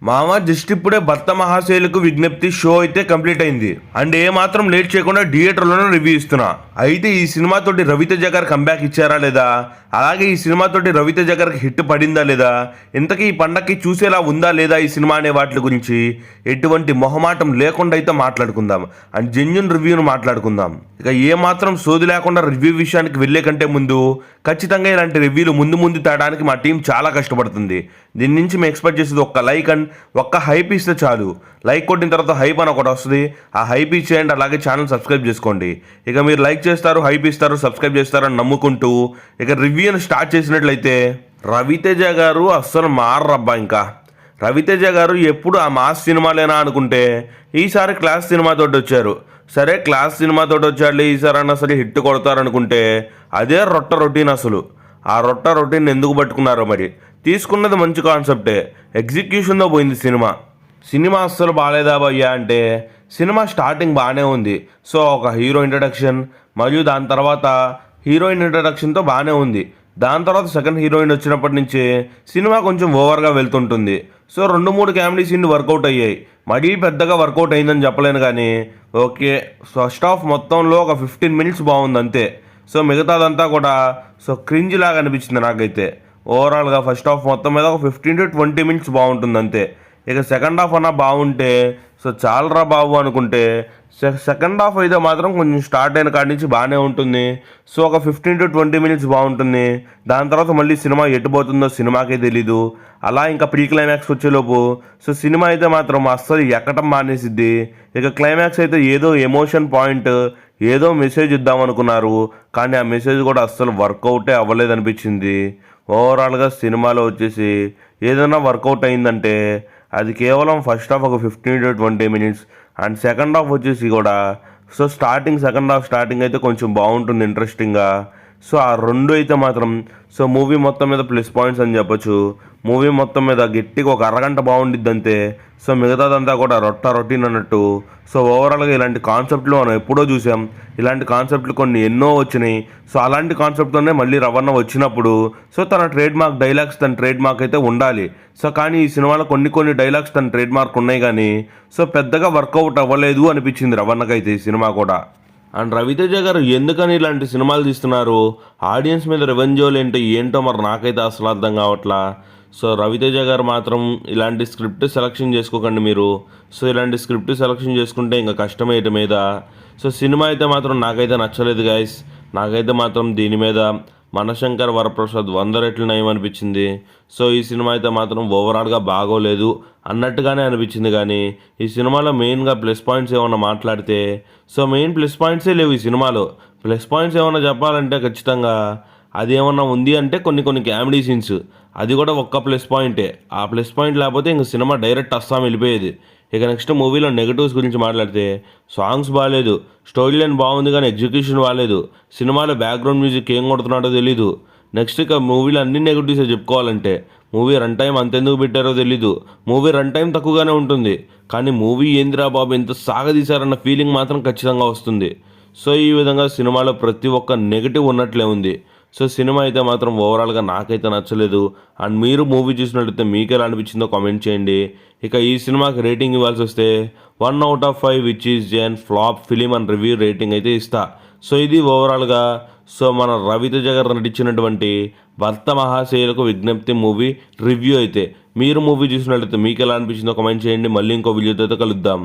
మామ జస్ట్ ఇప్పుడే భర్త మహాశైలకు విజ్ఞప్తి షో అయితే కంప్లీట్ అయింది అండ్ ఏ మాత్రం లేట్ చేయకుండా థియేటర్లోనే రివ్యూ ఇస్తున్నా. అయితే ఈ సినిమాతోటి రవితేజ గారు కంబ్యాక్ ఇచ్చారా లేదా, అలాగే ఈ సినిమాతోటి రవితేజ గారికి హిట్ పడిందా లేదా, ఇంతకీ ఈ పండక్కి చూసేలా ఉందా లేదా ఈ సినిమా అనే వాటి గురించి ఎటువంటి మొహమాటం లేకుండా అయితే మాట్లాడుకుందాం అండ్ జెన్యున్ రివ్యూను మాట్లాడుకుందాం. ఇక ఏ మాత్రం సోది లేకుండా రివ్యూ విషయానికి వెళ్ళే కంటే ముందు ఖచ్చితంగా ఇలాంటి రివ్యూలు ముందు తేడానికి మా టీం చాలా కష్టపడుతుంది. దీని నుంచి మేము ఎక్స్పెక్ట్ చేసేది ఒక్క లైక్ అండ్ ఒక్క హైప్ ఇస్తే చాలు. లైక్ కొట్టిన తర్వాత హైప్ అని ఒకటి వస్తుంది, ఆ హైప్ ఇచ్చేయండి. అలాగే ఛానల్ సబ్స్క్రైబ్ చేసుకోండి. ఇక మీరు లైక్ చేస్తారు, హైప్ ఇస్తారు, సబ్స్క్రైబ్ చేస్తారని నమ్ముకుంటూ ఇక రివ్యూని స్టార్ట్ చేసినట్లయితే రవితేజ గారు అస్సలు మారరబ్బా. ఇంకా రవితేజ గారు ఎప్పుడు ఆ మాస్ సినిమాలేనా అనుకుంటే ఈసారి క్లాస్ సినిమాతోటి వచ్చారు. సరే క్లాస్ సినిమాతోటి వచ్చాడు ఈసారి అన్న సరే హిట్ కొడతారనుకుంటే అదే రొటీన్. అసలు ఆ రొటీన్ ఎందుకు పట్టుకున్నారో మరి. తీసుకున్నది మంచి కాన్సెప్టే, ఎగ్జిక్యూషన్తో పోయింది సినిమా అస్సలు బాగాలేదా భయ్యా అంటే సినిమా స్టార్టింగ్ బాగానే ఉంది. సో ఒక హీరో ఇంట్రడక్షన్ మరియు దాని తర్వాత హీరోయిన్ ఇంట్రడక్షన్తో బాగానే ఉంది. దాని తర్వాత సెకండ్ హీరోయిన్ వచ్చినప్పటి నుంచి సినిమా కొంచెం ఓవర్గా వెళ్తుంటుంది. సో 2-3 కామెడీ సీన్లు వర్కౌట్ అయ్యాయి, మరీ పెద్దగా వర్కౌట్ అయిందని చెప్పలేను కానీ ఓకే. ఫస్ట్ హాఫ్ మొత్తంలో ఒక 15 మినిట్స్ బాగుంది అంతే. సో మిగతాదంతా కూడా క్రింజ్ లాగా అనిపించింది నాకైతే. ఓవరాల్గా ఫస్ట్ హాఫ్ మొత్తం మీద ఒక 15 to 20 మినిట్స్ బాగుంటుంది అంతే. ఇక సెకండ్ హాఫ్ అన్నా బాగుంటే చాలరా బాబు అనుకుంటే సెకండ్ హాఫ్ అయితే మాత్రం కొంచెం స్టార్ట్ అయిన కాడి నుంచి బాగానే ఉంటుంది. సో ఒక 15 to 20 మినిట్స్ బాగుంటుంది. దాని తర్వాత మళ్ళీ సినిమా ఎట్టుపోతుందో సినిమాకే తెలీదు. అలా ఇంకా ప్రీ క్లైమాక్స్ వచ్చేలోపు సినిమా అయితే మాత్రం అస్సలు ఎక్కటం మానేసిద్ది. ఇక క్లైమాక్స్ అయితే ఏదో ఎమోషన్ పాయింట్, ఏదో మెసేజ్ ఇద్దామనుకున్నారు కానీ ఆ మెసేజ్ కూడా అస్సలు వర్కౌటే అవ్వలేదనిపించింది. ఓవరాల్గా సినిమాలో వచ్చేసి ఏదైనా వర్కౌట్ అయిందంటే అది కేవలం ఫస్ట్ హాఫ్ ఒక 15 to 20 minutes and second half వచ్చేసి కూడా సెకండ్ హాఫ్ స్టార్టింగ్ అయితే కొంచెం బాగుంటుంది ఇంట్రెస్టింగ్గా. ఆ రెండు అయితే మాత్రం మూవీ మొత్తం మీద ప్లస్ పాయింట్స్ అని చెప్పొచ్చు. మూవీ మొత్తం మీద గట్టిగా ఒక అరగంట బాగుండిద్ది అంతే. మిగతాదంతా కూడా రొటీన్ అన్నట్టు. ఓవరాల్గా ఇలాంటి కాన్సెప్ట్లు మనం ఎప్పుడో చూసాం, ఇలాంటి కాన్సెప్ట్లు కొన్ని ఎన్నో వచ్చినాయి. అలాంటి కాన్సెప్ట్తోనే మళ్ళీ రవణ వచ్చినప్పుడు తన ట్రేడ్ మార్క్ డైలాగ్స్, తన ట్రేడ్ మార్క్ అయితే ఉండాలి. కానీ ఈ సినిమాలో కొన్ని డైలాగ్స్ తన ట్రేడ్ మార్క్ ఉన్నాయి కానీ పెద్దగా వర్కౌట్ అవ్వలేదు అనిపించింది రవణకైతే ఈ సినిమా కూడా. అండ్ రవితేజ గారు ఎందుకని ఇలాంటి సినిమాలు తీస్తున్నారు, ఆడియన్స్ మీద రెవెన్యూలు ఏంటో మరి నాకైతే అసలు అర్థం కావట్లా. రవితేజ గారు మాత్రం ఇలాంటి స్క్రిప్ట్ సెలెక్షన్ చేసుకోకండి మీరు. ఇలాంటి స్క్రిప్ట్ సెలెక్షన్ చేసుకుంటే ఇంకా కష్టమే ఇటు మీద. సినిమా అయితే మాత్రం నాకైతే నచ్చలేదు గైస్. నాకైతే మాత్రం దీని మీద మనశంకర్ వరప్రసాద్ 100 రెట్లు నయం అనిపించింది. ఈ సినిమా అయితే మాత్రం ఓవరాల్గా బాగోలేదు అన్నట్టుగానే అనిపించింది. కానీ ఈ సినిమాలో మెయిన్గా ప్లస్ పాయింట్స్ ఏమన్నా మాట్లాడితే మెయిన్ ప్లస్ పాయింట్సే లేవు ఈ సినిమాలో. ప్లస్ పాయింట్స్ ఏమన్నా చెప్పాలంటే ఖచ్చితంగా అది ఏమన్నా ఉంది అంటే కొన్ని కామెడీ సీన్స్, అది కూడా ఒక్క ప్లస్ పాయింటే. ఆ ప్లస్ పాయింట్ లేకపోతే ఇంక సినిమా డైరెక్ట్ అస్సాం వెళ్ళిపోయేది. ఇక నెక్స్ట్ మూవీలో నెగటివ్స్ గురించి మాట్లాడితే సాంగ్స్ బాగాలేదు, స్టోరీ లైన్ బాగుంది కానీ ఎగ్జిక్యూషన్ బాగాలేదు, సినిమాలో బ్యాక్గ్రౌండ్ మ్యూజిక్ ఏం కొడుతున్నాడో తెలీదు. నెక్స్ట్ ఇక మూవీలో అన్ని నెగటివ్స్ చెప్పుకోవాలంటే మూవీ రన్ టైం అంతెందుకు పెట్టారో తెలీదు. మూవీ రన్ టైం తక్కువగానే ఉంటుంది కానీ మూవీ ఏందిరా బాబు ఎంత సాగదీశారన్న ఫీలింగ్ మాత్రం ఖచ్చితంగా వస్తుంది. ఈ విధంగా సినిమాలో ప్రతి ఒక్క నెగటివ్ ఉన్నట్లే ఉంది. సినిమా అయితే మాత్రం ఓవరాల్గా నాకైతే నచ్చలేదు. అండ్ మీరు మూవీ చూసినట్లయితే మీకు ఎలా అనిపించిందో కామెంట్ చేయండి. ఇక ఈ సినిమాకి రేటింగ్ ఇవ్వాల్సి వస్తే 1 out of 5 విచ్ ఈజ్ జెన్ flop film and review rating అయితే ఇస్తా. ఇది ఓవరాల్గా మన రవితేజ గారు నటించినటువంటి భర్త మహాశైలకు విజ్ఞప్తి మూవీ రివ్యూ అయితే. మీరు మూవీ చూసినట్లయితే మీకు ఎలా అనిపించిందో కామెంట్ చేయండి. మళ్ళీ ఇంకో వీడియోతో కలుద్దాం.